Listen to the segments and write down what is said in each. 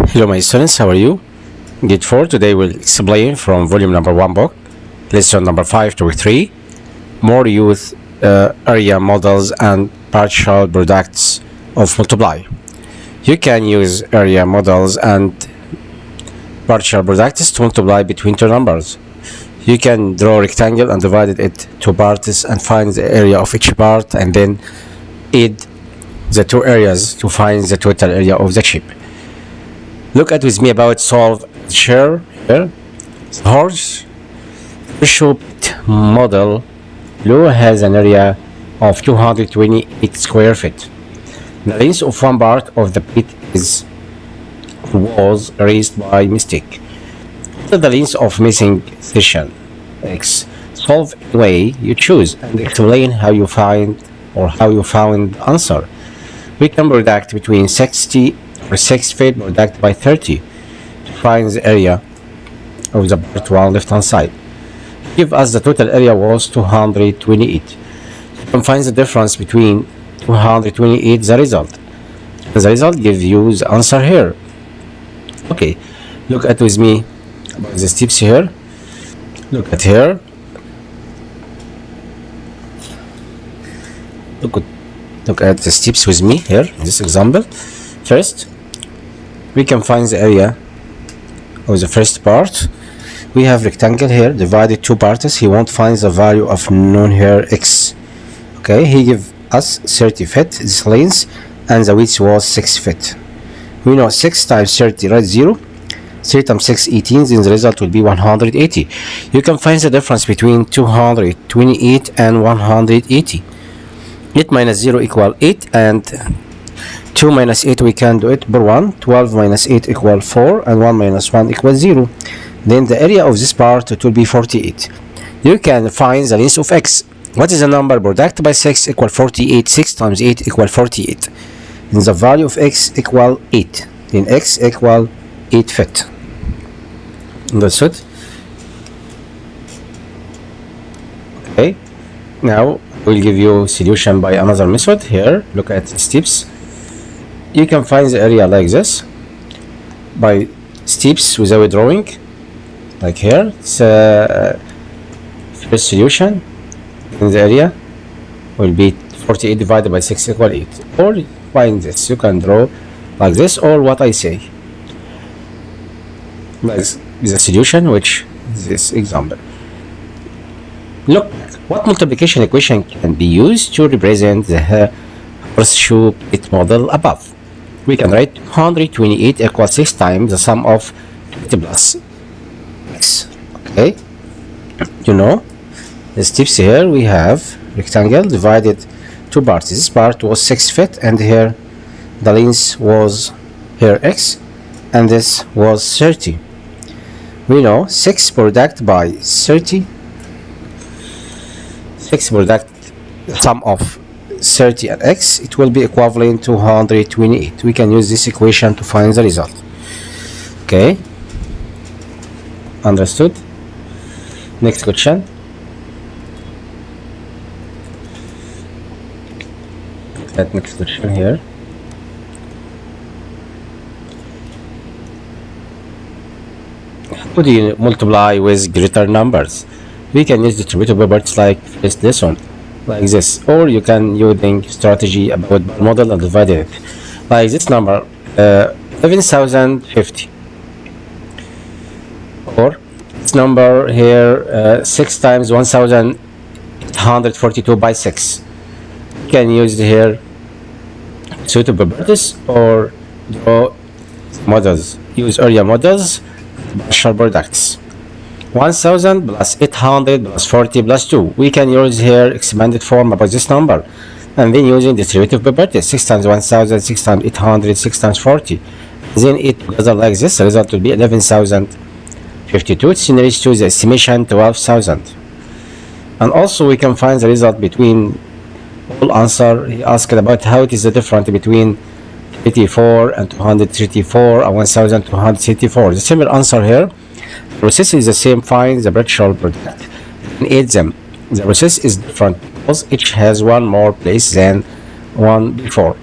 Hello my students, how are you? Gate 4, today we'll explain from volume number 1 book, lesson number 5 to 3, more youth area models and partial products of multiply. You can use area models and partial products to multiply between two numbers. You can draw a rectangle and divide it to parts and find the area of each part and then add the two areas to find the total area of the shape. Look at with me about solve share here. Horse shaped model blue has an area of 228 square feet. The length of one part of the pit was raised by mistake. The length of missing section x. Solve a way you choose and explain how you found the answer. We can product between 60 or 6 feet product by 30 to find the area of the part 1 left hand side. Give us the total area was 228. You can find the difference between 228 the result. The result gives you the answer here. Okay, look at with me about the steps here. Look at here. Look at the steps with me here in this example. First, we can find the area of the first part. We have rectangle here divided two parts. He won't find the value of known here x. Okay, he give us 30 feet this length and the width was 6 feet. We know 6 times 30, right? 0. 3 times 6, 18, then the result will be 180. You can find the difference between 228 and 180. 8 minus 0 equal 8 and 2 minus 8 we can do it per 1. 12 minus 8 equal 4 and 1 minus 1 equals 0. Then the area of this part it will be 48. You can find the length of x. What is the number product by 6 equal 48? 6 times 8 equal 48. Then the value of x equal 8. Then x equal 8 feet. That's it. Okay. Now we'll give you solution by another method. Here, look at the steps. You can find the area like this by steps without drawing, like here. It's first solution in the area will be 48 divided by 6 equal 8. Or find this. You can draw like this or what I say. Like the solution, which is this example. Look, what multiplication equation can be used to represent the horseshoe pit model above? We can write 128 equals 6 times the sum of 20 plus x. Okay, you know the steps here. We have rectangle divided two parts. This part was 6 feet and here the length was here x and this was 30. We know 6 product by 30. 6 product sum of 30 and x, it will be equivalent to 128. We can use this equation to find the result. Okay, understood? Next question. That next question here. How do you multiply with greater numbers? We can use distributive properties like first lesson, like this, or you can using strategy about model and divide it, like this number 11,050, or this number here 6 times 1,842 by 6. You can use here suitable properties or draw models, use area models, partial products. 1,000 plus 800 plus 40 plus 2. We can use here expanded form about this number and then using distributive properties. 6 times 1,000, 6 times 800, 6 times 40. Then it together like this. The result will be 11,052. It's nearest to the estimation 12,000. And also we can find the result between all answer. He asked about how it is the difference between 84 and 234 and 1,234. The similar answer here. The process is the same. Find the partial product and add them. The process is different because each has one more place than one before.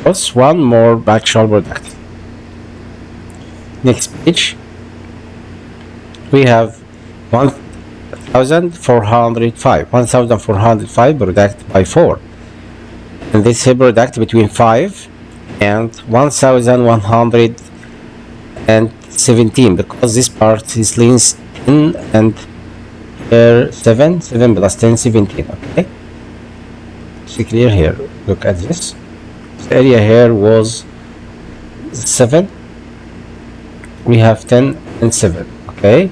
Thus, one more partial product. Next page, we have 1405. 1405 product by 4. And this product between 5 and 1117, because this part is length 10 and here 7 plus 10, 17. Okay, see clear here. Look at this. The area here was 7, we have 10 and 7. Okay,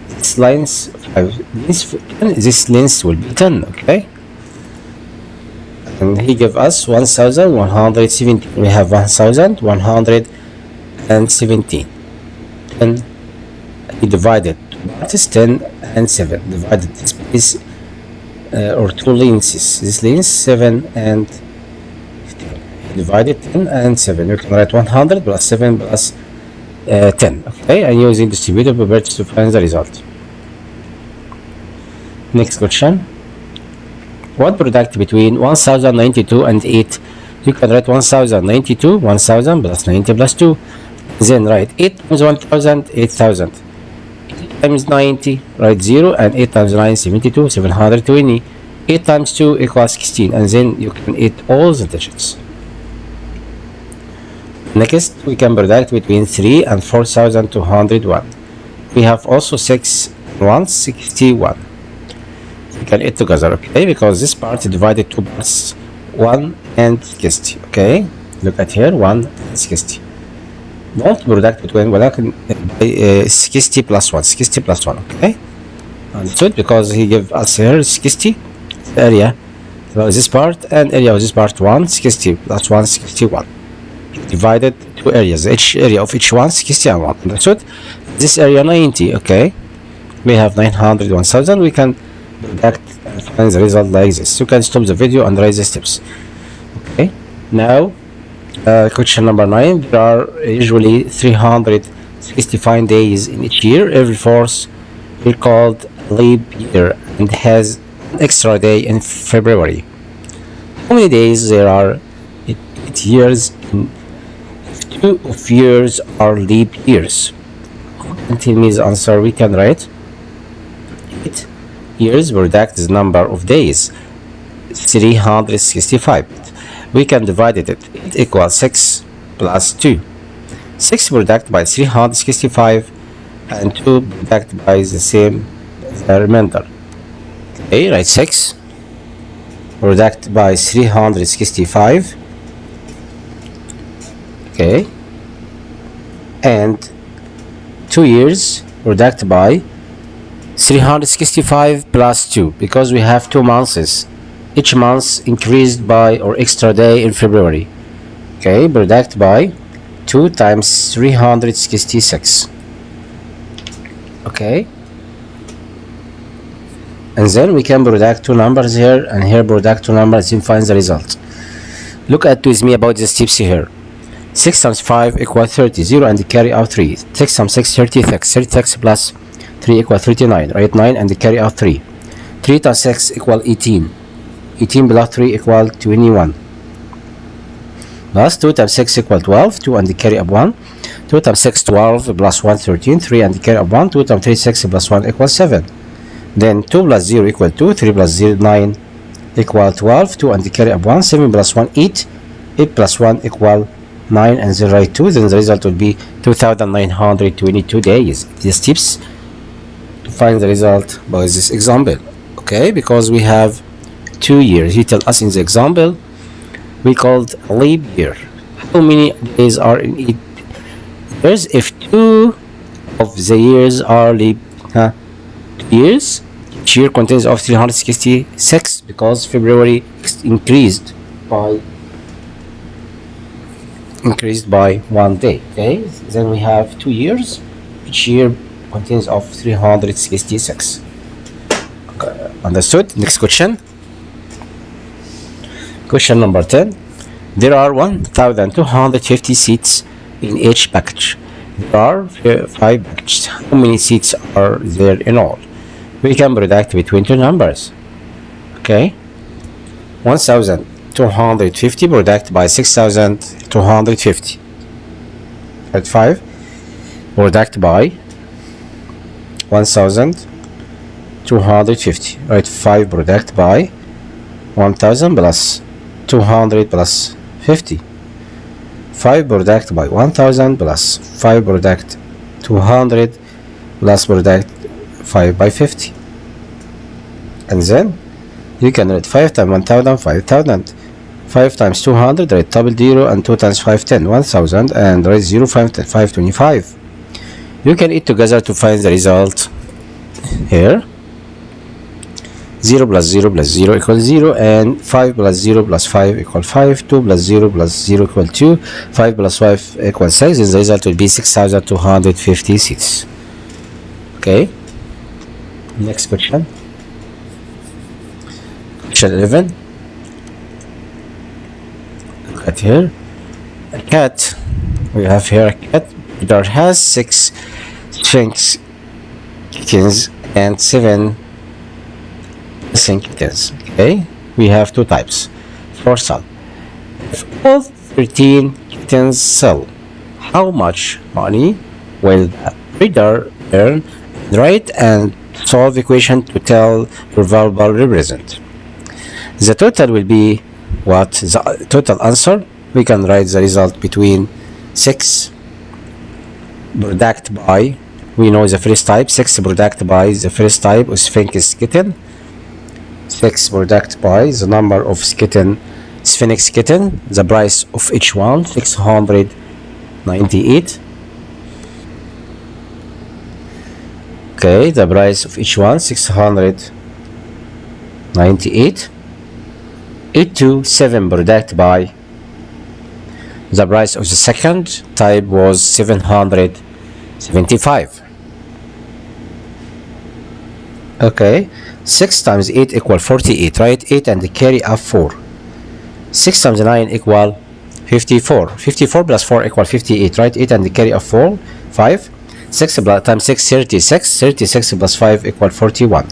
this length 5, this length will be 10. Okay, and he gave us 1117. We have 1117, and he divided that is 10 and 7, divided this piece or two lengths, this length 7 and 10. Divided 10 and 7. You can write 100 plus 7 plus 10. Okay, and using distributive properties to find the result. Next question. What product between 1092 and 8? You can write 1092, 1000 plus 90 plus 2. Then write 8 times 1000, 8000. 8 times 90, write 0, and 8 times 9, 72, 720. 8 times 2 equals 16, and then you can add all the digits. Next, we can product between 3 and 4201. We have also 6 and 161. We can add together, okay, because this part is divided two parts, 1 and 60. Okay, look at here, 1 and 60. Don't product between 60 plus 1, 60 plus 1. Okay, understood? Because he gave us here 60 area of this part and area of this part 160 plus 161. Divided two areas, each area of each one 60 and 1. Understood? This area 90. Okay, we have 900, 1000. We can product and find the result like this. You can stop the video and write the steps. Okay, now question number 9. There are usually 365 days in each year. Every fourth is called leap year and has an extra day in February. How many days there are 8 years? 2 of years are leap years. And tell me the answer. We can write 8 years product the number of days 365. We can divide it. It equals 6 plus 2. 6 product by 365 and 2 product by the same remainder. Okay, write 6 product by 365. Okay, and 2 years product by 365 plus 2, because we have 2 months. Each month increased by or extra day in February. Okay, product by 2 times 366. Okay, and then we can product 2 numbers here and here, product 2 numbers and find the result. Look at with me about the steps here. 6 times 5 equals 30, 0 and carry out 3. 6 times 6, 36. 36 plus 3 equals 39. Write 9 and carry out 3. 3 times 6 equals 18. 18 plus 3 equals 21. Plus 2 times 6 equals 12. 2 and carry up 1. 2 times 6, 12 plus 1, 13. 3 and carry up 1. 2 times 3, 6 plus 1 equals 7. Then 2 plus 0 equals 2. 3 plus 0, 9 equals 12. 2 and carry up 1. 7 plus 1, 8. 8 plus 1 equals 9, and then write 2. Then the result would be 2922 days. These tips to find the result by this example. Okay, because we have 2 years. He tell us in the example we called a leap year. How many days are in each years? If 2 of the years are leap years, each year contains of 366, because February increased by 1 day. Okay, then we have 2 years. Each year contains of 366. Okay, understood? Next question. Question number 10. There are 1,250 seats in each package. There are 5 packages. How many seats are there in all? We can product between 2 numbers. Okay, 1,250 product by 6,250. At 5. product by 1250, right? 5 product by 1000 plus 200 plus 50. 5 product by 1000 plus 5 product 200 plus product 5 by 50. And then you can write 5 times 1000, 5000. 5 times 200, write double 0, and 2 times 5, 10, 1000, and write 0, 5, 25. You can add together to find the result here. 0 plus 0 plus 0 equals 0, and 5 plus 0 plus 5 equals 5, 2 plus 0 plus 0 equals 2, 5 plus 5 equals 6, and the result will be 6256. Okay, next question. Question 11. Look at here. A cat. We have here a cat that has 6 Sphinx kittens and 7 missing kittens. Okay, we have 2 types for sale. If all 13 kittens sell, how much money will the breeder earn? Write and solve equation to tell your variable represent. The total will be what? The total answer. We can write the result between 6 product by, we know the first type, 6 product by the first type of Sphinx kitten, 6 product by the number of Sphinx kitten, the price of each one 698. Okay, the price of each one 698. 8 to 7 product by the price of the second type was 775. Okay, 6 times 8 equal 48, right? 8 and carry up 4. 6 times 9 equal 54. 54 plus 4 equal 58, right? 8 and carry up 4, 5. 6 times 6, 36. 36 plus 5 equal 41.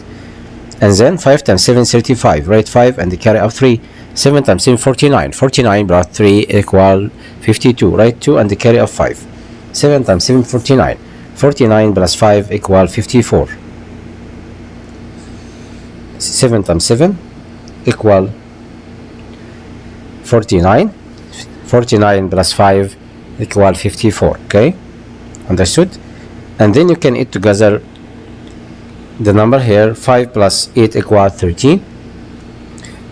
And then 5 times 7, 35, right? 5 and carry up 3. 7 times 7, 49. 49 plus 3 equal 52, right? 2 and carry up 5. 7 times 7, 49. 49 plus 5 equal 54. 7 times 7 equal 49. 49 plus 5 equal 54. Okay, understood? And then you can add together the number here. 5 plus 8 equal 13.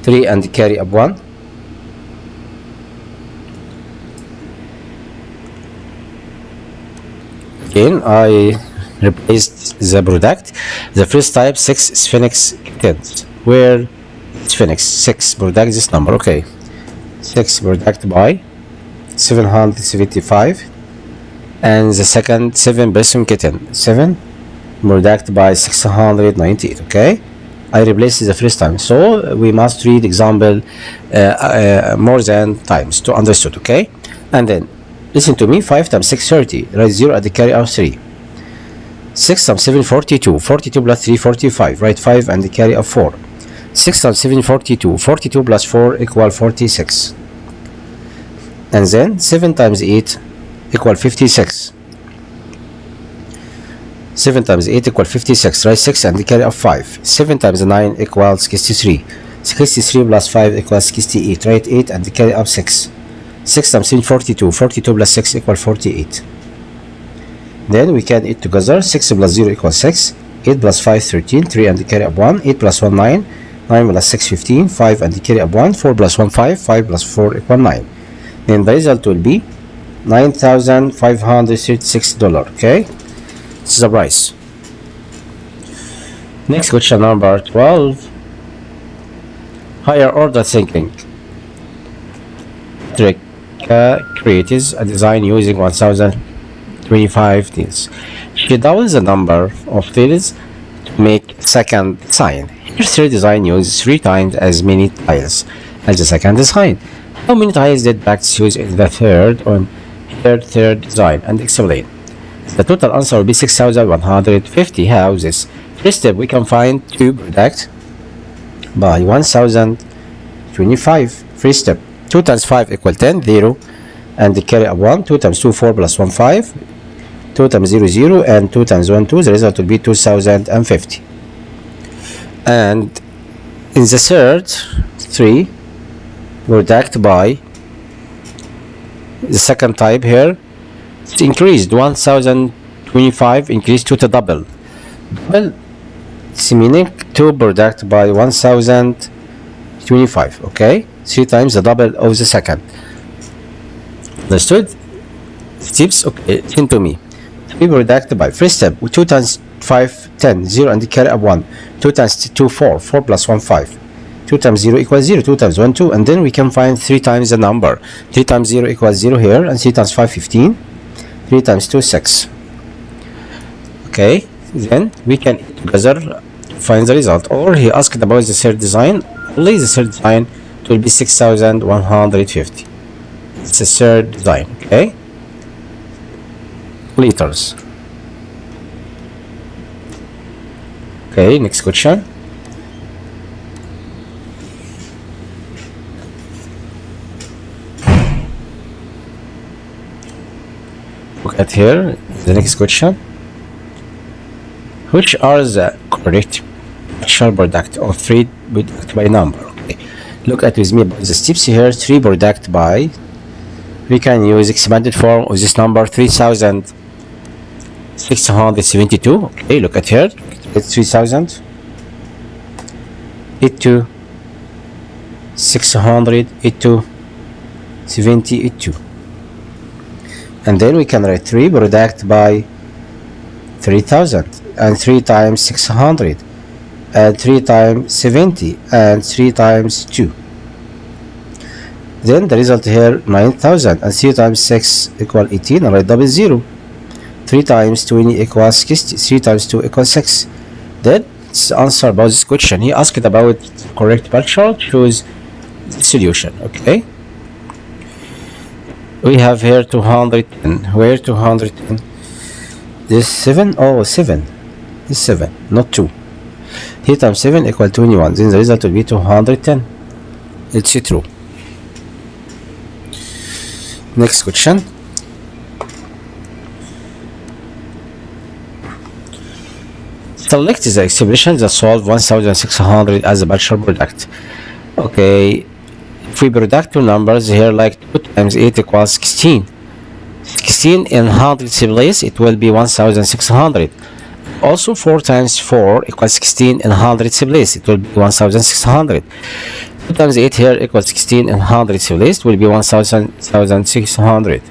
3 and carry up 1. Again, I replaced the product. The first type 6 Sphinx kittens. Where Sphinx 6 product this number. Okay, 6 product by 775, and the second 7 person kitten 7 product by 698. Okay, I replaced the first time, so we must read example more than times to understood. Okay, and then listen to me. 5 times 6, 30. Write 0 at the carry out 3. 6 times 7, 42. 42 plus 3, 45. Write 5 and the carry of 4. 6 times 7, 42. 42 plus 4 equal 46. And then 7 times 8 equal 56. 7 times 8 equal 56. Write 6 and the carry of 5. 7 times 9 equals 63. 63 plus 5 equals 68. Write 8 and the carry of 6. 6 times 7, 42. 42 plus 6 equal 48. Then we can add together. 6 plus 0 equals 6. 8 plus 5, 13. 3 and the carry of 1. 8 plus 1, 9. 9 plus 6, 15. 5 and the carry of 1. 4 plus 1, 5. 5 plus 4 equal 9. Then the result will be $9,536. Okay, this is the price. Next question number 12. Higher order thinking. Trick creates a design using 1025 tiles. She doubles the number of tiles to make second design. Her third design uses 3 times as many tiles as the second design. How many tiles did practice use in the third third design? And explain. The total answer will be 6,150 houses. First step, we can find 2 product by 1025. First step, 2 times 5 equal 10, 0, and the carry of 1. 2 times 2, 4 plus 1, 5. 2 times 0 0 and 2 times 1 2. The result will be 2050. And in the third 3 product by the second type here, it increased 1025 increased to the double. Well, it's meaning 2 product by 1025. Okay, 3 times the double of the second. Understood? Steps. Okay, listen to me. 3 product by first step, 2 times 5 10 0 and carry up 1. 2 times 2 4 4 plus 1 5. 2 times 0 equals 0, 2 times 1 2, and then we can find 3 times the number. 3 times 0 equals 0 here, and 3 times 5 15. 3 times 2 6. Okay, then we can together find the result. Or he asked about the third design. Only the third design will be 6150. It's a third design. Okay, liters. Okay, next question. Look at here the next question. Which are the correct partial product of 3 product by number? Okay. Look at with me about the steps here. 3 product by, we can use expanded form of this number 3672. Okay, look at here. It's 3000 82 600 82 70 82. And then we can write 3 product by 3000 and 3 times 600 and 3 times 70 and 3 times 2. Then the result here 9000 and 3 times 6 equal 18 and write double 0. 3 times 20 equals 60. 3 times 2 equals 6. Then it's the answer about this question. He asked about correct partial. Choose the solution. Okay. We have here 210. Where 210? This 7? Oh, 7. This 7, not 2. 3 times 7 equal 21. Then the result will be 210. It's true. Next question. Select the expression that solve 1600 as a partial product. Okay. If we product two numbers here, like 2 times 8 equals 16. 16 in hundreds place, it will be 1600. Also 4 times 4 equals 16 in hundreds place, it will be 1600. 2 times 8 here equals 16 in hundreds place, it will be 1600.